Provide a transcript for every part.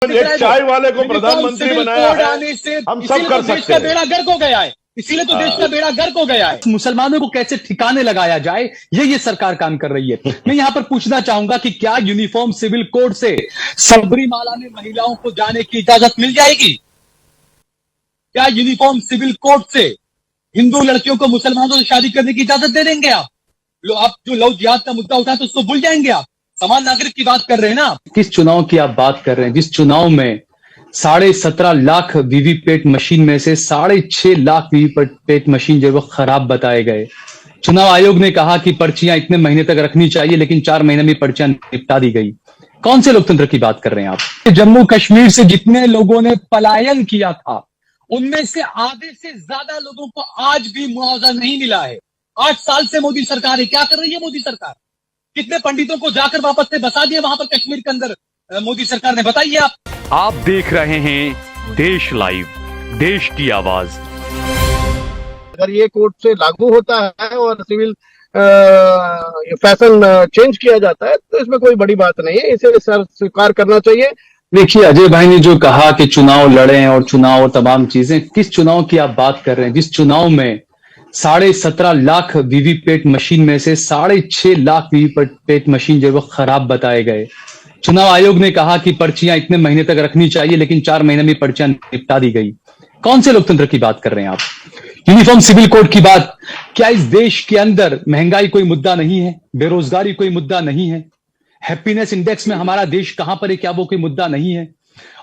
एक चाय वाले को प्रधानमंत्री बनाया है, हम सब कर सकते हैं। बेड़ा गर्क हो गया है, इसीलिए तो देश का बेड़ा गर्क हो गया है। मुसलमानों को कैसे ठिकाने लगाया जाए ये सरकार काम कर रही है। मैं यहां पर पूछना चाहूंगा कि क्या यूनिफॉर्म सिविल कोड से सबरीमाला में महिलाओं को जाने की इजाजत मिल जाएगी? क्या यूनिफॉर्म सिविल कोड से हिंदू लड़कियों को मुसलमानों से शादी करने की इजाजत दे देंगे आप? जो लव जिहाद का मुद्दा उठा तो उसको भूल जाएंगे आप? समान नागरिक की बात कर रहे हैं ना। किस चुनाव की आप बात कर रहे हैं, जिस चुनाव में 17.5 लाख वीवीपैट मशीन में से 6.5 लाख वीवीपैट मशीन जो वो खराब बताए गए। चुनाव आयोग ने कहा कि पर्चियां इतने महीने तक रखनी चाहिए, लेकिन 4 महीने में पर्चियां निपटा दी गई। कौन से लोकतंत्र की बात कर रहे हैं आप? जम्मू कश्मीर से जितने लोगों ने पलायन किया था, उनमें से आधे से ज्यादा लोगों को आज भी मुआवजा नहीं मिला है। 8 साल से मोदी सरकार है, क्या कर रही है मोदी सरकार? कितने पंडितों को जाकर वापस से बसा दिए वहां पर कश्मीर के अंदर मोदी सरकार ने, बताइए आप देख रहे हैं देश लाइव, देश की आवाज। अगर ये कोर्ट से लागू होता है और सिविल फैशन चेंज किया जाता है तो इसमें कोई बड़ी बात नहीं है, इसे स्वीकार करना चाहिए। देखिए, अजय भाई ने जो कहा कि चुनाव लड़े और चुनाव और तमाम चीजें, किस चुनाव की आप बात कर रहे हैं? जिस चुनाव में 17.5 लाख वीवीपैट मशीन में से 6.5 लाख वीवीपैट मशीन जो वो खराब बताए गए। चुनाव आयोग ने कहा कि पर्चियां इतने महीने तक रखनी चाहिए, लेकिन 4 महीने में पर्चियां निपटा दी गई। कौन से लोकतंत्र की बात कर रहे हैं आप? यूनिफॉर्म सिविल कोड की बात। क्या इस देश के अंदर महंगाई कोई मुद्दा नहीं है? बेरोजगारी कोई मुद्दा नहीं है? हैप्पीनेस इंडेक्स में हमारा देश कहां पर है, क्या वो कोई मुद्दा नहीं है?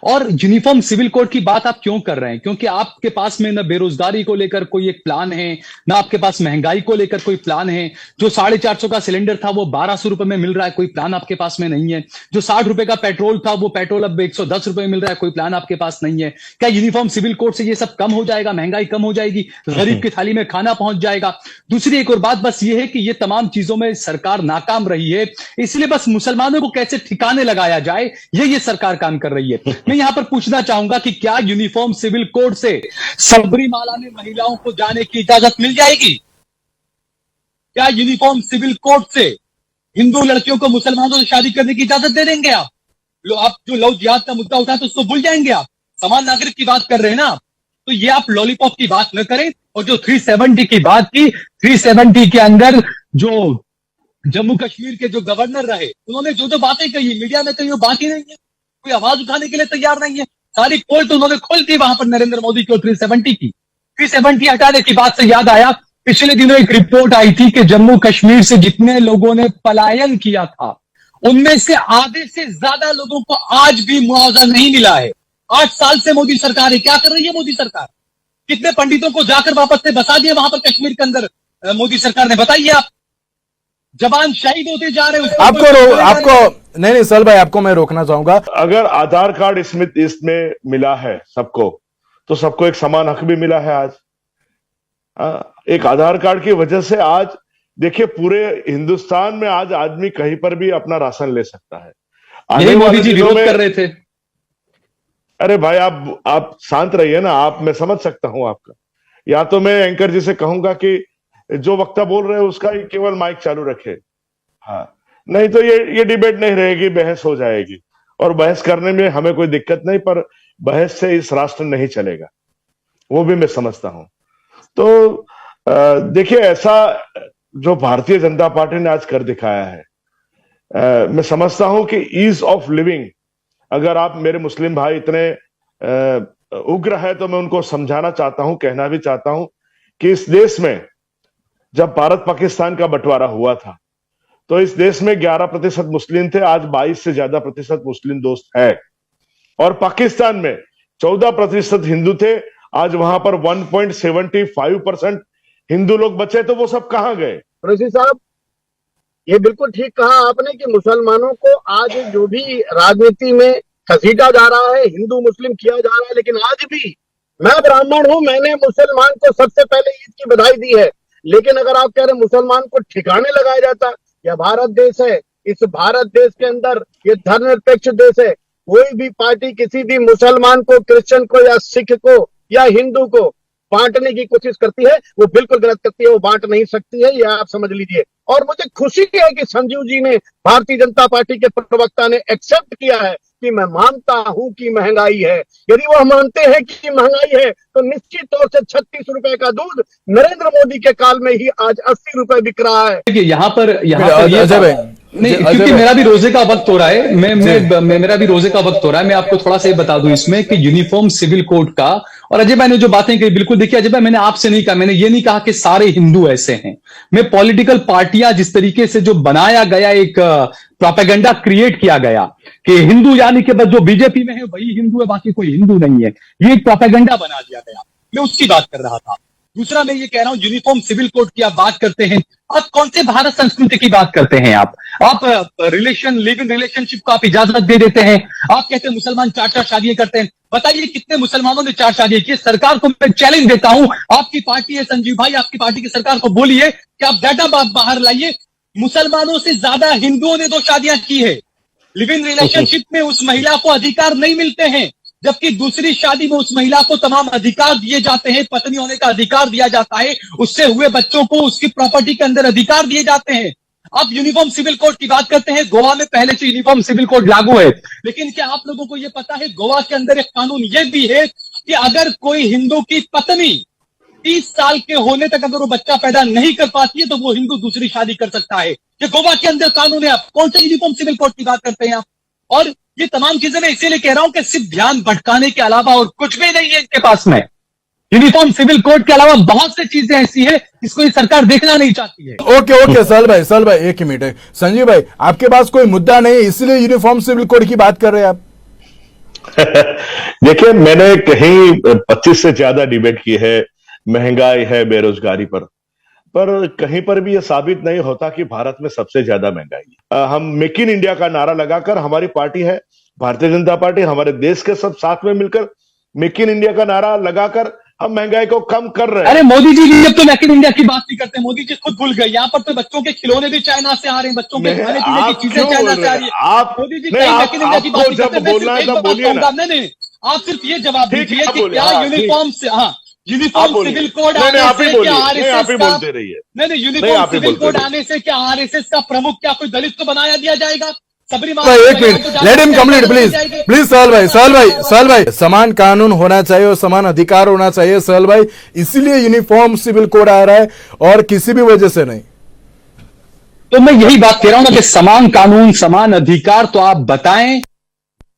और यूनिफॉर्म सिविल कोड की बात आप क्यों कर रहे हैं? क्योंकि आपके पास में न बेरोजगारी को लेकर कोई एक प्लान है, ना आपके पास महंगाई को लेकर कोई प्लान है। जो 450 का सिलेंडर था वो 1200 रुपए में मिल रहा है, कोई प्लान आपके पास में नहीं है। जो 60 रुपए का पेट्रोल था वो पेट्रोल अब 110 रुपए में मिल रहा है, कोई प्लान आपके पास नहीं है। क्या यूनिफॉर्म सिविल कोड से ये सब कम हो जाएगा, महंगाई कम हो जाएगी, गरीब की थाली में खाना पहुंच जाएगा? दूसरी एक और बात बस ये है कि ये तमाम चीजों में सरकार नाकाम रही है, इसलिए बस मुसलमानों को कैसे ठिकाने लगाया जाए ये सरकार काम कर रही है। मैं यहां पर पूछना चाहूंगा कि क्या यूनिफॉर्म सिविल कोड से सबरीमाला में महिलाओं को जाने की इजाजत मिल जाएगी? क्या यूनिफॉर्म सिविल कोड से हिंदू लड़कियों को मुसलमानों से शादी करने की इजाजत दे देंगे आप? जो लव जिहाद का मुद्दा उठा तो उसको भूल जाएंगे आप? समान नागरिक की बात कर रहे हैं ना। तो ये आप लॉलीपॉप की बात न करें। और जो 370 की बात की, 370 के अंदर जो जम्मू कश्मीर के जो गवर्नर रहे, उन्होंने जो बातें कही मीडिया में कही वो बात ही नहीं है, कोई आवाज उठाने के लिए तैयार नहीं है। सारी पोल तो उन्होंने खोल दी वहां पर नरेंद्र मोदी की और 370 की। 370 हटाने की बात से याद आया, पिछले दिनों एक रिपोर्ट आई थी कि जम्मू कश्मीर से जितने लोगों ने पलायन किया था, उनमें से आधे से ज्यादा लोगों को आज भी मुआवजा नहीं मिला है। 8 साल से मोदी सरकार है, क्या कर रही है मोदी सरकार? कितने पंडितों को जाकर वापस से बसा दिए वहां पर कश्मीर के अंदर मोदी सरकार ने, बताइए आप? जवान शहीद होते जा रहे हैं। आपको नहीं सहल भाई, आपको मैं रोकना चाहूंगा। अगर आधार कार्ड इसमें मिला है सबको, तो सबको एक समान हक भी मिला है। आज एक आधार कार्ड की वजह से आज देखिए पूरे हिंदुस्तान में आज आदमी कहीं पर भी अपना राशन ले सकता है। यही मोदी जी विरोध कर रहे थे। अरे भाई आप शांत रहिए ना। मैं समझ सकता हूं आपका। या तो मैं एंकर जी से कहूंगा कि जो वक्ता बोल रहे हैं उसका ही केवल माइक चालू रखे। हाँ, नहीं तो ये डिबेट नहीं रहेगी, बहस हो जाएगी। और बहस करने में हमें कोई दिक्कत नहीं, पर बहस से इस राष्ट्र नहीं चलेगा, वो भी मैं समझता हूं। तो देखिए, ऐसा जो भारतीय जनता पार्टी ने आज कर दिखाया है, मैं समझता हूं कि ईज ऑफ लिविंग, अगर आप मेरे मुस्लिम भाई इतने उग्र है तो मैं उनको समझाना चाहता हूं, कहना भी चाहता हूं कि इस देश में जब भारत पाकिस्तान का बंटवारा हुआ था तो इस देश में 11% मुस्लिम थे, आज 22 से ज्यादा प्रतिशत मुस्लिम दोस्त है। और पाकिस्तान में 14% हिंदू थे, आज वहां पर 1.75% हिंदू लोग बचे। तो वो सब कहां गए? ऋषि साहब, ये बिल्कुल ठीक कहा आपने कि मुसलमानों को आज जो भी राजनीति में घसीटा जा रहा है, हिंदू मुस्लिम किया जा रहा है, लेकिन आज भी मैं ब्राह्मण हूं, मैंने मुसलमान को सबसे पहले ईद की बधाई दी है। लेकिन अगर आप कह रहे हैं मुसलमान को ठिकाने लगाया जाता, यह भारत देश है, इस भारत देश के अंदर ये धर्मनिरपेक्ष देश है। कोई भी पार्टी किसी भी मुसलमान को, क्रिश्चियन को या सिख को या हिंदू को बांटने की कोशिश करती है, वो बिल्कुल गलत करती है, वो बांट नहीं सकती है, यह आप समझ लीजिए। और मुझे खुशी है कि संजीव जी ने, भारतीय जनता पार्टी के प्रवक्ता ने एक्सेप्ट किया है कि मैं मानता हूं कि महंगाई है। यदि वह मानते हैं कि महंगाई है तो निश्चित तौर से 36 रुपए का दूध नरेंद्र मोदी के काल में ही आज 80 रुपए बिक रहा है। देखिए यहाँ पर ये अजय भाई, नहीं, अजय क्योंकि भाई। मेरा भी रोजे का वक्त हो रहा है, मेरा भी रोजे का वक्त हो रहा है। मैं आपको थोड़ा सा ये बता दूं इसमें कि यूनिफॉर्म सिविल कोड का, और अजय भाई ने जो बातें कही बिल्कुल, देखिए अजय भाई, मैंने आपसे नहीं कहा, मैंने ये नहीं कहा कि सारे हिंदू ऐसे हैं। मैं पॉलिटिकल पार्टियां जिस तरीके से जो बनाया गया, एक प्रोपेगेंडा क्रिएट किया गया कि हिंदू यानी कि बस जो बीजेपी में है वही हिंदू है, बाकी कोई हिंदू नहीं है, ये एक प्रोपेगेंडा बना दिया गया, मैं उसकी बात कर रहा था। दूसरा मैं ये कह रहा हूं, यूनिफॉर्म सिविल कोड की आप बात करते हैं, आप कौन से भारत संस्कृति की बात करते हैं? आप लिव इन रिलेशनशिप को आप इजाजत दे देते हैं। आप कहते हैं मुसलमान 4-4 शादियां करते हैं। बताइए कितने मुसलमानों ने 4 शादियां की? सरकार को मैं चैलेंज देता हूं, आपकी पार्टी है संजीव भाई, आपकी पार्टी की सरकार को बोलिए कि आप डाटा बाहर लाइए, मुसलमानों से ज्यादा हिंदुओं ने 2 शादियां की है। लिव इन रिलेशनशिप में उस महिला को अधिकार नहीं मिलते हैं, जबकि दूसरी शादी में उस महिला को तमाम अधिकार दिए जाते हैं, पत्नी होने का अधिकार दिया जाता है, उससे हुए बच्चों को उसकी प्रॉपर्टी के अंदर अधिकार दिए जाते हैं। आप यूनिफॉर्म सिविल कोड की बात करते हैं, गोवा में पहले से यूनिफॉर्म सिविल कोड लागू है, लेकिन क्या आप लोगों को यह पता है गोवा के अंदर एक कानून यह भी है कि अगर कोई हिंदू की पत्नी 30 साल के होने तक अगर वो बच्चा पैदा नहीं कर पाती है तो वो हिंदू दूसरी शादी कर सकता है। ये गोवा के अंदर कानून है। आप कौन सा यूनिफॉर्म सिविल कोड की बात करते हैं आप? और ये तमाम चीजें मैं इसीलिए कह रहा हूं कि सिर्फ ध्यान भटकाने के अलावा और कुछ भी नहीं है इनके पास में। यूनिफॉर्म सिविल कोड के अलावा बहुत सी चीजें ऐसी है जिसको ये सरकार देखना नहीं चाहती है। ओके सहल भाई एक ही मिनट है। संजीव भाई, आपके पास कोई मुद्दा नहीं है इसलिए यूनिफॉर्म सिविल कोड की बात कर रहे हैं आप? देखिए, मैंने कहीं 25 से ज्यादा डिबेट की है, महंगाई है, बेरोजगारी पर कहीं पर भी यह साबित नहीं होता कि भारत में सबसे ज्यादा महंगाई है। हम मेक इन इंडिया का नारा लगाकर, हमारी पार्टी है भारतीय जनता पार्टी, हमारे देश के सब साथ में मिलकर मेक इन इंडिया का नारा लगाकर हम महंगाई को कम कर रहे हैं। अरे मोदी जी जब तो मेक इन इंडिया की बात नहीं करते, मोदी जी खुद भूल गए। यहाँ पर तो बच्चों के खिलौने भी चाइना से आ रहे हैं, बच्चों के खाने पीने की चीजें चाइना से आ रही है। आप मोदी जी कहीं मेक इन इंडिया की बात नहीं करते। बोलना है तो बोलिए ना। नहीं, आप सिर्फ ये जवाब दीजिए कि क्या हाँ, यूनिफॉर्म से, हाँ, यूनिफॉर्म सिविल कोड आने से क्या आरएसएस का, नहीं यूनिफॉर्म सिविल कोड आने से क्या आरएसएस का प्रमुख, क्या कोई दलित को बनाया दिया जाएगा? एक minute, let him complete please Sahal भाई, समान कानून होना चाहिए और समान अधिकार होना चाहिए सहल भाई, इसीलिए यूनिफॉर्म सिविल कोड आ रहा है और किसी भी वजह से नहीं। तो मैं यही बात कह रहा हूं ना कि समान कानून, समान अधिकार, तो आप बताएं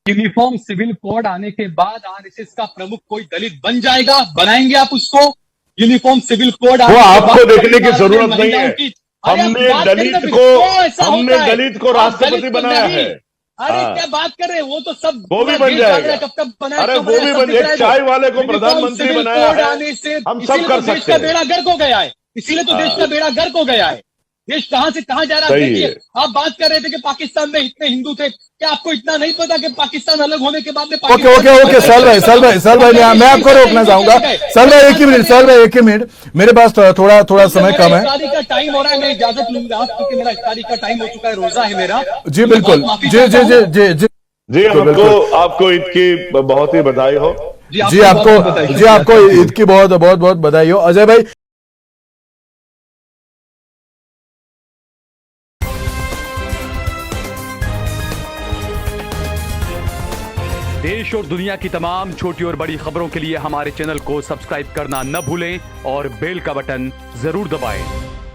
यूनिफॉर्म सिविल कोड आने के बाद आरएसएस का प्रमुख कोई दलित बन जाएगा? बनाएंगे आप उसको? यूनिफॉर्म सिविल कोड वो आपको देखने की जरूरत नहीं है। हमने दलित को राष्ट्रपति बनाया है। अरे क्या बात कर रहे हैं, वो तो सब वो भी बन जाएगा। कब तक बनाया? अरे वो भी बन जाएगा। चाय वाले को प्रधानमंत्री बनाया है, हम सब कर सकते हैं। देश का बेड़ा गर्क हो गया है, इसीलिए तो देश का बेड़ा गर्क हो गया है। देश कहां से कहां जा रहा है देखिए। आप बात कर रहे थे कि पाकिस्तान में इतने हिंदू थे, क्या आपको इतना नहीं पता कि पाकिस्तान अलग होने के बाद में ओके सहल भाई मैं आपको रोकना चाहूंगा। सहल भाई एक ही मिनट, मेरे पास थोड़ा समय कम है। इफ्तारी का टाइम हो रहा है, मैं इजाजत लूंगा क्योंकि मेरा इफ्तारी का टाइम हो चुका है, रोजा है मेरा। जी बिल्कुल, जी आपको ईद की बहुत ही बधाई हो। जी आपको ईद की बहुत बहुत बधाई हो। अजय भाई, देश और दुनिया की तमाम छोटी और बड़ी खबरों के लिए हमारे चैनल को सब्सक्राइब करना न भूलें और बेल का बटन जरूर दबाएं।